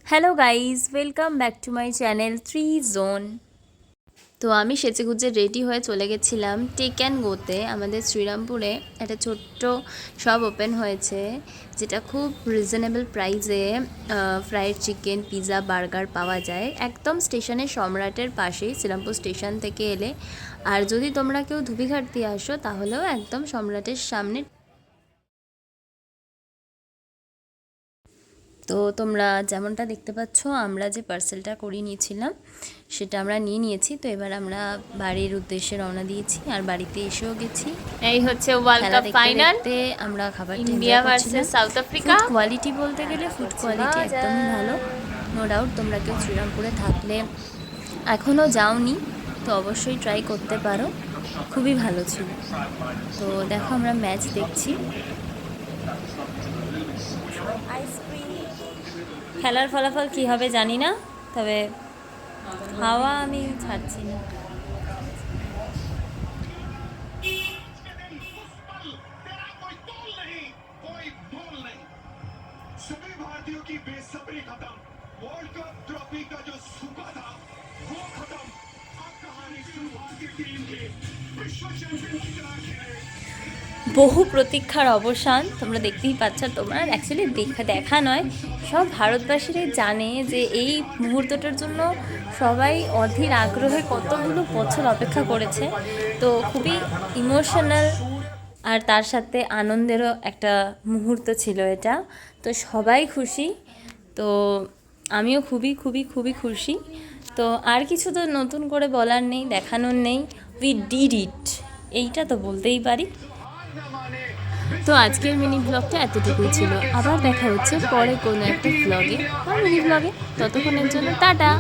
Hello guys, welcome back to my channel 3 zone. তো আমি সেজেগুজে ready হয়ে চলে গেছিলাম টেক অ্যান্ড গোতে। আমাদের শ্রীরামপুরে একটা ছোট্ট শপ ওপেন হয়েছে, যেটা খুব রিজনেবল প্রাইসে ফ্রাইড চিকেন, পিৎজা, বার্গার পাওয়া যায় একদম স্টেশনের সম্রাটের পাশেই, শ্রীরামপুর স্টেশন থেকে এলে। আর যদি তোমরা কেউ ধুবিঘাট দিয়ে আসো তাহলেও একদম সম্রাটের সামনে। তো তোমরা যেমনটা দেখতে পাচ্ছ, আমরা যে পার্সেলটা করিয়ে নিয়েছিলাম সেটা আমরা নিয়ে নিয়েছি। তো এবার আমরা বাড়ির উদ্দেশ্যে রওনা দিয়েছি, আর বাড়িতে এসেও গেছি। এই হচ্ছে ওয়ার্ল্ড কাপ ফাইনাল, আমরা খাবার India versus south Africa. Quality বলতে গেলে ফুড কোয়ালিটি একদমই ভালো, নো ডাউট। তোমরা কেউ শ্রীরামপুরে থাকলে এখনও যাওনি তো অবশ্যই ট্রাই করতে পারো, খুবই ভালো ছিল। তো দেখো আমরা ম্যাচ দেখছি। খেলার ফলাফল কী হবে জানি না, তবে হাওয়া আমি ছাড়ছি না। सभी भारतीयों की बेसब्री खत्म, वर्ल्ड कप ट्रॉफी का जो सूखा था वो खत्म। अब कहानी शुरू भारतीय टीम की विश्व चैंपियन की तरह खेले। বহু প্রতীক্ষার অবসান তোমরা দেখতেই পাচ্ছ। তোমরা অ্যাকচুয়ালি দেখা নয়, সব ভারতবাসীরাই জানে যে এই মুহূর্তটার জন্য সবাই অধীর আগ্রহে কতগুলো বছর অপেক্ষা করেছে। তো খুবই ইমোশনাল আর তার সাথে আনন্দেরও একটা মুহূর্ত ছিল এটা। তো সবাই খুশি, তো আমিও খুবই খুবই খুবই খুশি। তো আর কিছু তো নতুন করে বলার নেই, দেখানোর নেই। উই ডিড ইট, এইটা তো বলতেই পারি। তো আজকের মিনি ব্লগটা এতটুকুই ছিল। আবার দেখা হচ্ছে পরে কোনো একটা ব্লগে বা মিনি ব্লগে। ততক্ষণের জন্য টাটা।